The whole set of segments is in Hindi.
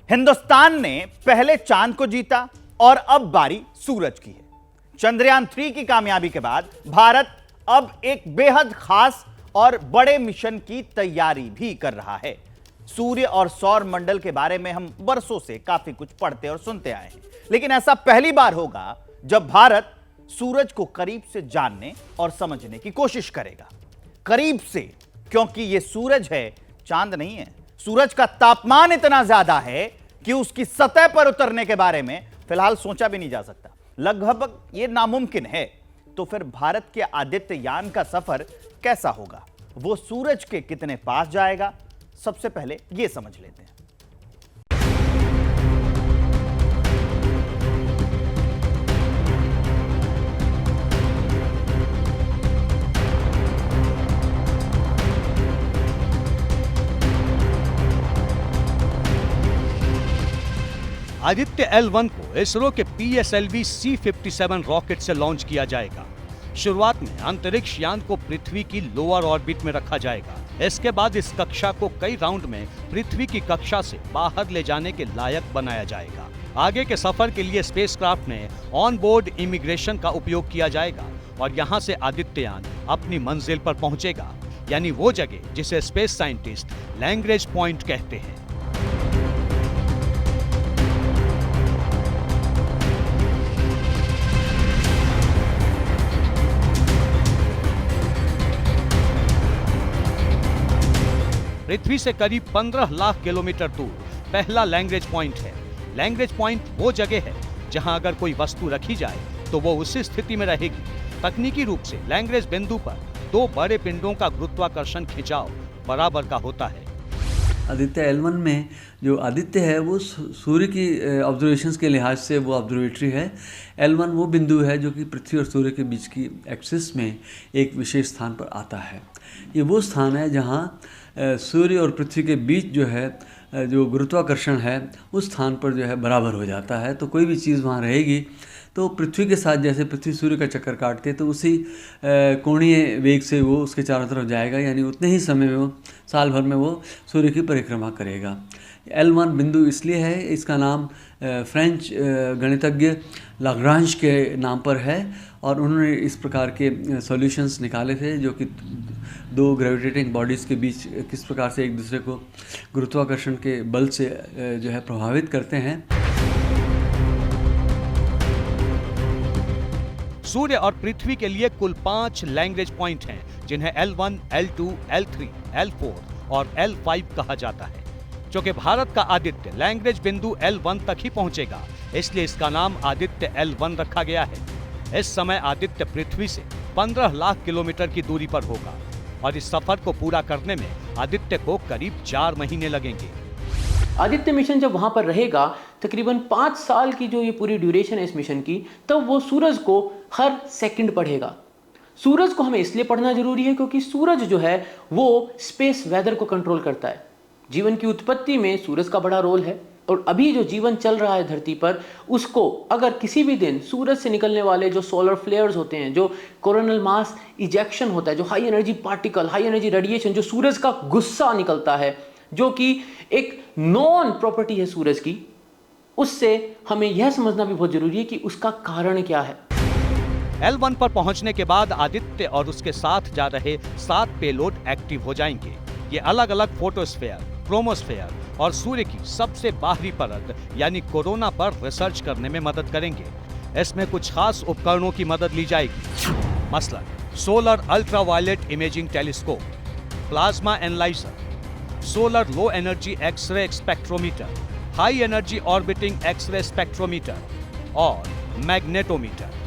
हिंदुस्तान ने पहले चांद को जीता और अब बारी सूरज की है। चंद्रयान 3 की कामयाबी के बाद भारत अब एक बेहद खास और बड़े मिशन की तैयारी भी कर रहा है। सूर्य और सौर मंडल के बारे में हम बरसों से काफी कुछ पढ़ते और सुनते आए हैं, लेकिन ऐसा पहली बार होगा जब भारत सूरज को करीब से जानने और समझने की कोशिश करेगा। करीब से, क्योंकि यह सूरज है, चांद नहीं है। सूरज का तापमान इतना ज्यादा है कि उसकी सतह पर उतरने के बारे में फिलहाल सोचा भी नहीं जा सकता, लगभग यह नामुमकिन है। तो फिर भारत के आदित्य यान का सफर कैसा होगा, वो सूरज के कितने पास जाएगा, सबसे पहले यह समझ लेते हैं। आदित्य L1 को इसरो के PSLV C57 रॉकेट से लॉन्च किया जाएगा। शुरुआत में अंतरिक्ष यान को पृथ्वी की लोअर ऑर्बिट में रखा जाएगा। इसके बाद इस कक्षा को कई राउंड में पृथ्वी की कक्षा से बाहर ले जाने के लायक बनाया जाएगा। आगे के सफर के लिए स्पेसक्राफ्ट में ऑन बोर्ड इमिग्रेशन का उपयोग किया जाएगा और यहां से आदित्य यान अपनी मंजिल पर पहुंचेगा, यानी वो जगह जिसे स्पेस साइंटिस्ट लैग्रेंज पॉइंट कहते हैं। पृथ्वी से करीब 15 लाख किलोमीटर दूर पहला लैग्रेंज पॉइंट है। लैग्रेंज पॉइंट वो जगह है जहां अगर कोई वस्तु रखी जाए तो वो उसी स्थिति में रहेगी। तकनीकी रूप से लैग्रेंज बिंदु पर दो बड़े पिंडों का गुरुत्वाकर्षण खिंचाव बराबर का होता है। आदित्य L1 में जो आदित्य है वो सूर्य की ऑब्जर्वेशंस के लिहाज से वो ऑब्जर्वेटरी है। L1 वो बिंदु है जो कि पृथ्वी और सूर्य के बीच की एक्सिस में एक विशेष स्थान पर आता है। ये वो स्थान है जहाँ सूर्य और पृथ्वी के बीच जो है जो गुरुत्वाकर्षण है उस स्थान पर जो है बराबर हो जाता है। तो कोई भी चीज़ वहाँ रहेगी तो पृथ्वी के साथ, जैसे पृथ्वी सूर्य का चक्कर काटते तो उसी कोणीय वेग से वो उसके चारों तरफ जाएगा, यानी उतने ही समय में वो साल भर में वो सूर्य की परिक्रमा करेगा। L1 बिंदु इसलिए है, इसका नाम फ्रेंच गणितज्ञ लाग्रांज के नाम पर है और उन्होंने इस प्रकार के सॉल्यूशंस निकाले थे जो कि दो ग्रेविटेटिंग बॉडीज़ के बीच किस प्रकार से एक दूसरे को गुरुत्वाकर्षण के बल से जो है प्रभावित करते हैं। सूर्य और पृथ्वी के लिए कुल 5 लैग्रेंज पॉइंट हैं, जिन्हें L1, L2, L3, L4 और L5 कहा जाता है। क्योंकि भारत का आदित्य लैग्रेंज बिंदु L1 तक ही पहुंचेगा, इसलिए इसका नाम आदित्य L1 रखा गया है। इस समय आदित्य पृथ्वी से 15 लाख किलोमीटर की दूरी पर होगा और इस सफर को पूरा करने में आदित्य को करीब 4 महीने लगेंगे। आदित्य मिशन जब वहां पर रहेगा, तकरीबन 5 साल की जो ये पूरी ड्यूरेशन है इस मिशन की, तब वो सूरज को हर सेकंड पढ़ेगा। सूरज को हमें इसलिए पढ़ना जरूरी है क्योंकि सूरज जो है वो स्पेस वेदर को कंट्रोल करता है। जीवन की उत्पत्ति में सूरज का बड़ा रोल है और अभी जो जीवन चल रहा है धरती पर, उसको अगर किसी भी दिन सूरज से निकलने वाले जो सोलर फ्लेयर्स होते हैं, जो कोरोनल मास इजेक्शन होता है, जो high energy particle, high energy radiation, जो सूरज का गुस्सा निकलता है, जो कि एक नॉन प्रॉपर्टी है सूरज की, उससे हमें यह समझना भी बहुत जरूरी है कि उसका कारण क्या है। L1 पर पहुंचने के बाद आदित्य और उसके साथ जा रहे 7 पेलोड एक्टिव हो जाएंगे। ये अलग अलग फोटोस्फेयर, क्रोमोस्फेयर और सूर्य की सबसे बाहरी परत यानी कोरोना पर रिसर्च करने में मदद करेंगे। इसमें कुछ खास उपकरणों की मदद ली जाएगी, मसलन solar ultraviolet imaging telescope, plasma analyzer, solar low energy x-ray spectrometer, high energy orbiting x-ray spectrometer और मैग्नेटोमीटर।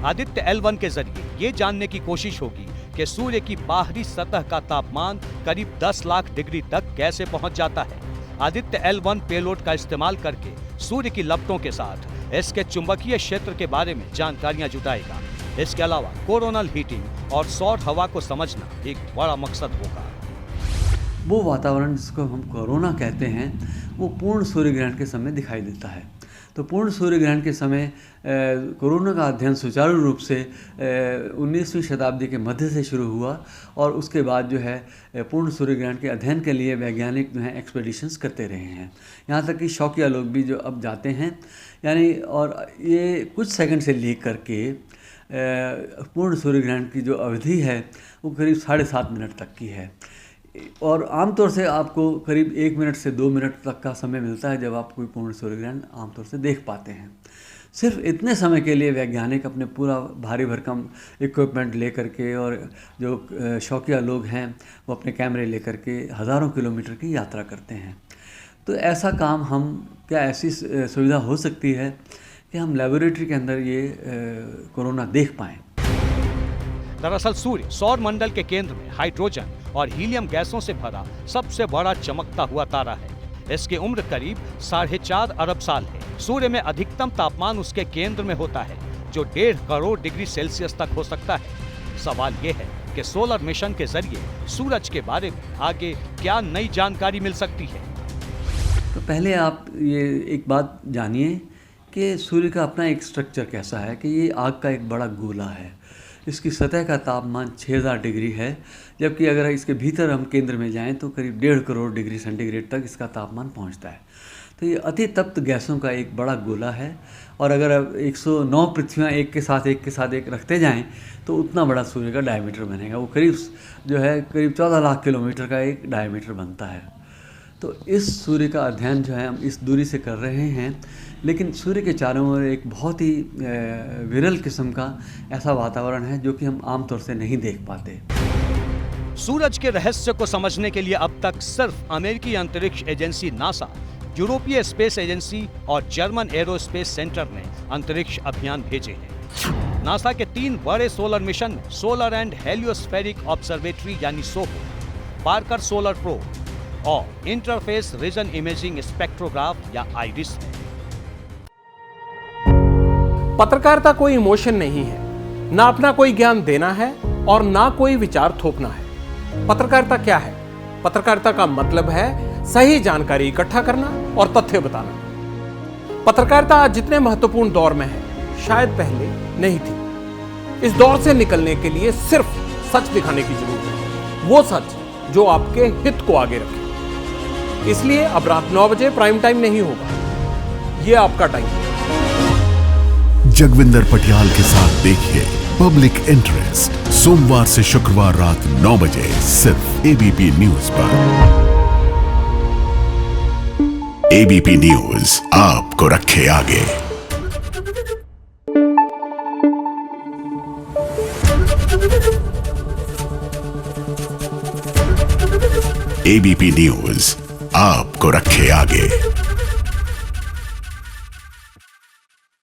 आदित्य L1 के जरिए ये जानने की कोशिश होगी कि सूर्य की बाहरी सतह का तापमान करीब 10 लाख डिग्री तक कैसे पहुंच जाता है। आदित्य L1 पेलोड का इस्तेमाल करके सूर्य की लपटों के साथ इसके चुंबकीय क्षेत्र के बारे में जानकारियां जुटाएगा। इसके अलावा कोरोनल हीटिंग और सौर हवा को समझना एक बड़ा मकसद होगा। वो वातावरण जिसको हम कोरोना कहते हैं वो पूर्ण सूर्य ग्रहण के समय दिखाई देता है। तो पूर्ण सूर्य ग्रहण के समय कोरोना का अध्ययन सुचारू रूप से 19वीं शताब्दी के मध्य से शुरू हुआ और उसके बाद जो है पूर्ण सूर्य ग्रहण के अध्ययन के लिए वैज्ञानिक जो हैं एक्सपेडिशंस करते रहे हैं। यहाँ तक कि शौकिया लोग भी जो अब जाते हैं, यानी और ये कुछ सेकंड से लेकर के पूर्ण सूर्य ग्रहण की जो अवधि है वो करीब 7.5 मिनट तक की है और आमतौर से आपको करीब 1 मिनट से 2 मिनट तक का समय मिलता है जब आप कोई पूर्ण सूर्य ग्रहण आमतौर से देख पाते हैं। सिर्फ इतने समय के लिए वैज्ञानिक अपने पूरा भारी भरकम इक्विपमेंट लेकर के और जो शौकिया लोग हैं वो अपने कैमरे लेकर के हज़ारों किलोमीटर की यात्रा करते हैं। तो ऐसा काम हम क्या ऐसी सुविधा हो सकती है कि हम लेबोरेटरी के अंदर ये कोरोना देख पाएँ। दरअसल सूर्य सौर मंडल के केंद्र में हाइड्रोजन और हीलियम गैसों से भरा सबसे बड़ा चमकता हुआ तारा है। इसकी उम्र करीब 4.5 अरब साल है। सूर्य में अधिकतम तापमान उसके केंद्र में होता है जो 1.5 करोड़ डिग्री सेल्सियस तक हो सकता है। सवाल ये है कि सोलर मिशन के जरिए सूरज के बारे में आगे क्या नई जानकारी मिल सकती है। तो पहले आप ये एक बात जानिए कि सूर्य का अपना एक स्ट्रक्चर कैसा है कि ये आग का एक बड़ा गोला है। इसकी सतह का तापमान 6000 डिग्री है, जबकि अगर इसके भीतर हम केंद्र में जाएं तो करीब 1.5 करोड़ डिग्री सेंटीग्रेड तक इसका तापमान पहुंचता है। तो ये अति तप्त गैसों का एक बड़ा गोला है और अगर अब 109 पृथ्वियाँ एक के साथ एक रखते जाएं तो उतना बड़ा सूर्य का डायमीटर बनेगा। वो करीब 14 लाख किलोमीटर का एक डायमीटर बनता है। तो इस सूर्य का अध्ययन जो है हम इस दूरी से कर रहे हैं, लेकिन सूर्य के चारों ओर एक बहुत ही विरल किस्म का ऐसा वातावरण है जो कि हम आमतौर से नहीं देख पाते। सूरज के रहस्य को समझने के लिए अब तक सिर्फ अमेरिकी अंतरिक्ष एजेंसी नासा, यूरोपीय स्पेस एजेंसी और जर्मन एरोस्पेस सेंटर ने अंतरिक्ष अभियान भेजे हैं। नासा के 3 बड़े सोलर मिशन में सोलर एंड हेलियोस्फेरिक ऑब्जर्वेटरी यानी सोहो, पार्कर सोलर प्रोब और इंटरफेस रीजन इमेजिंग स्पेक्ट्रोग्राफ या आइरिस है। पत्रकारिता कोई इमोशन नहीं है, ना अपना कोई ज्ञान देना है और ना कोई विचार थोपना है। पत्रकारिता क्या है? पत्रकारिता का मतलब है सही जानकारी इकट्ठा करना और तथ्य बताना। पत्रकारिता आज जितने महत्वपूर्ण दौर में है, शायद पहले नहीं थी। इस दौर से निकलने के लिए सिर्फ सच दिखाने की जरूरत है, वो सच जो आपके हित को आगे रखे। इसलिए अब रात 9 बजे प्राइम टाइम नहीं होगा, ये आपका टाइम है। जगविंदर पटियाल के साथ देखिए पब्लिक इंटरेस्ट सोमवार से शुक्रवार रात 9 बजे सिर्फ एबीपी न्यूज पर। एबीपी न्यूज आपको रखे आगे। एबीपी न्यूज आपको रखे आगे।